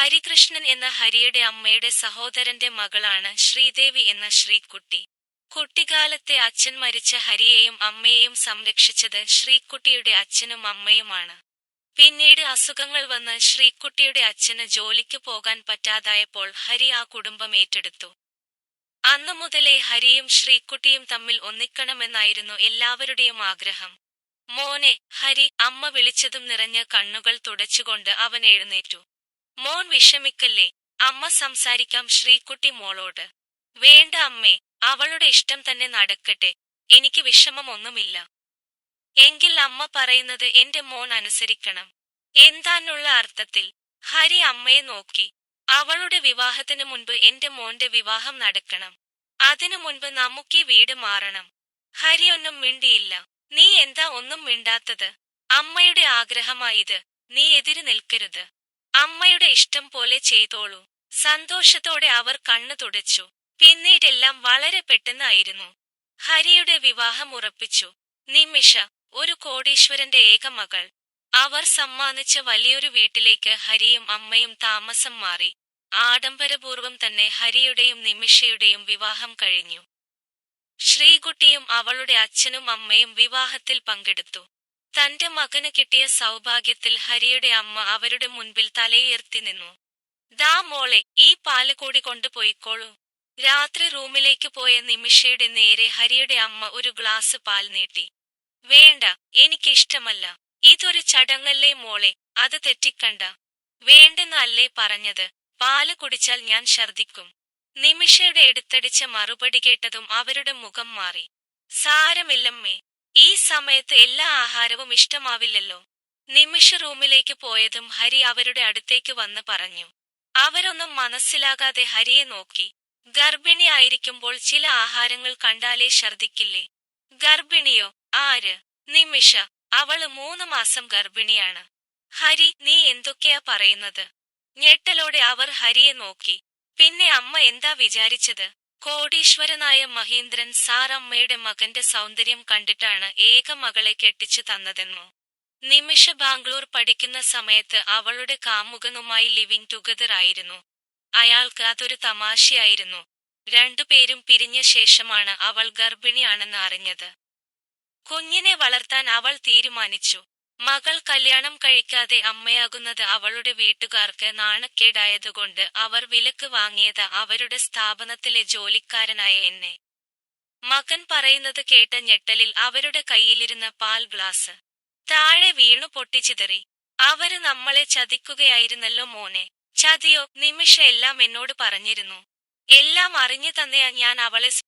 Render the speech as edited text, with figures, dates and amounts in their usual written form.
ഹരികൃഷ്ണൻ എന്ന ഹരിയുടെ അമ്മയുടെ സഹോദരന്റെ മകളാണ് ശ്രീദേവി എന്ന ശ്രീക്കുട്ടി. കുട്ടിക്കാലത്തെ അച്ഛൻ മരിച്ച ഹരിയെയും അമ്മയെയും സംരക്ഷിച്ചത് ശ്രീക്കുട്ടിയുടെ അച്ഛനും അമ്മയുമാണ്. പിന്നീട് അസുഖങ്ങൾ വന്ന് ശ്രീക്കുട്ടിയുടെ അച്ഛന് ജോലിക്ക് പോകാൻ പറ്റാതായപ്പോൾ ഹരി ആ കുടുംബം ഏറ്റെടുത്തു. അന്നു മുതലേ ഹരിയും ശ്രീക്കുട്ടിയും തമ്മിൽ ഒന്നിക്കണമെന്നായിരുന്നു എല്ലാവരുടെയും ആഗ്രഹം. മോനെ ഹരി, അമ്മ വിളിച്ചതും നിറഞ്ഞ കണ്ണുകൾ തുടച്ചുകൊണ്ട് അവൻ എഴുന്നേറ്റു. മോൻ വിഷമിക്കല്ലേ, അമ്മ സംസാരിക്കാം ശ്രീക്കുട്ടി മോളോട്. വേണ്ട അമ്മേ, അവളുടെ ഇഷ്ടം തന്നെ നടക്കട്ടെ, എനിക്ക് വിഷമമൊന്നുമില്ല. എങ്കിൽ അമ്മ പറയുന്നത് എന്റെ മോൻ അനുസരിക്കണം. എന്താന്നുള്ള അർത്ഥത്തിൽ? ഹരി അമ്മയെ നോക്കി. അവളുടെ വിവാഹത്തിന് മുൻപ് എന്റെ മോന്റെ വിവാഹം നടക്കണം. അതിനു മുൻപ് നമുക്കീ വീട് മാറണം. ഹരി ഒന്നും മിണ്ടിയില്ല. നീ എന്താ ഒന്നും മിണ്ടാത്തത്? അമ്മയുടെ ആഗ്രഹമായത്, നീ എതിര് നിൽക്കരുത്. അമ്മയുടെ ഇഷ്ടം പോലെ ചെയ്തോളൂ. സന്തോഷത്തോടെ അവർ കണ്ണു തുടച്ചു. പിന്നീടെല്ലാം വളരെ പെട്ടെന്നായിരുന്നു. ഹരിയുടെ വിവാഹം ഉറപ്പിച്ചു. നിമിഷ ഒരു കോടീശ്വരന്റെ ഏക മകൾ. അവർ സമ്മാനിച്ച വലിയൊരു വീട്ടിലേക്ക് ഹരിയും അമ്മയും താമസം മാറി. ആഡംബരപൂർവം തന്നെ ഹരിയുടെയും നിമിഷയുടെയും വിവാഹം കഴിഞ്ഞു. ശ്രീകുട്ടിയും അവളുടെ അച്ഛനും അമ്മയും വിവാഹത്തിൽ പങ്കെടുത്തു. തന്റെ മകന് കിട്ടിയ സൗഭാഗ്യത്തിൽ ഹരിയുടെ അമ്മ അവരുടെ മുൻപിൽ തലയുയർത്തി നിന്നു. ദാ മോളെ, ഈ പാല് കൂടി കൊണ്ടുപോയിക്കോളൂ. രാത്രി റൂമിലേക്ക് പോയ നിമിഷയുടെ നേരെ ഹരിയുടെ അമ്മ ഒരു ഗ്ലാസ് പാൽ നീട്ടി. വേണ്ട, എനിക്കിഷ്ടമല്ല. ഇതൊരു ചടങ്ങല്ലേ മോളെ, അത് തെറ്റിക്കണ്ട. വേണ്ടെന്ന് അല്ലേ പറഞ്ഞത്? പാല് കുടിച്ചാൽ ഞാൻ ഛർദിക്കും. നിമിഷയുടെ എടുത്തടിച്ച മറുപടി കേട്ടതും അവരുടെ മുഖം മാറി. സാരമില്ലമ്മേ, ഈ സമയത്ത് എല്ലാ ആഹാരവും ഇഷ്ടമാവില്ലല്ലോ. നിമിഷ റൂമിലേക്ക് പോയതും ഹരി അവരുടെ അടുത്തേക്ക് വന്ന് പറഞ്ഞു. അവരൊന്നും മനസ്സിലാകാതെ ഹരിയെ നോക്കി. ഗർഭിണി ആയിരിക്കുമ്പോൾ ചില ആഹാരങ്ങൾ കണ്ടാലേ ഛർദിക്കില്ലേ? ഗർഭിണിയോ? ആര്? നിമിഷ. അവള് 3 മാസം ഗർഭിണിയാണ്. ഹരി, നീ എന്തൊക്കെയാ പറയുന്നത്? ഞെട്ടലോടെ അവർ ഹരിയെ നോക്കി. പിന്നെ അമ്മ എന്താ വിചാരിച്ചത്? കോടീശ്വരനായ മഹീന്ദ്രൻ സാർ അമ്മയുടെ മകന്റെ സൗന്ദര്യം കണ്ടിട്ടാണ് ഏക മകളെ കെട്ടിച്ചു തന്നതെന്നോ? നിമിഷ ബാംഗ്ലൂർ പഠിക്കുന്ന സമയത്ത് അവളുടെ കാമുകനുമായി ലിവിംഗ് ടുഗദർ ആയിരുന്നു. അയാൾക്ക് അതൊരു തമാശയായിരുന്നു. രണ്ടുപേരും പിരിഞ്ഞ ശേഷമാണ് അവൾ ഗർഭിണിയാണെന്ന് അറിഞ്ഞത്. കുഞ്ഞിനെ വളർത്താൻ അവൾ തീരുമാനിച്ചു. മകൾ കല്യാണം കഴിക്കാതെ അമ്മയാകുന്നത് അവളുടെ വീട്ടുകാർക്ക് നാണക്കേടായതുകൊണ്ട് അവർ വിലക്ക് വാങ്ങിയത് അവരുടെ സ്ഥാപനത്തിലെ ജോലിക്കാരനായ എന്നെ. മകൻ പറയുന്നത് കേട്ട ഞെട്ടലിൽ അവരുടെ കയ്യിലിരുന്ന പാൽ ഗ്ലാസ് താഴെ വീണു പൊട്ടിച്ചിതറി. അവര് നമ്മളെ ചതിക്കുകയായിരുന്നല്ലോ മോനെ. ചതിയോ? നിമിഷ എല്ലാം എന്നോട് പറഞ്ഞിരുന്നു. എല്ലാം അറിഞ്ഞു തന്നെയാ ഞാൻ അവളെ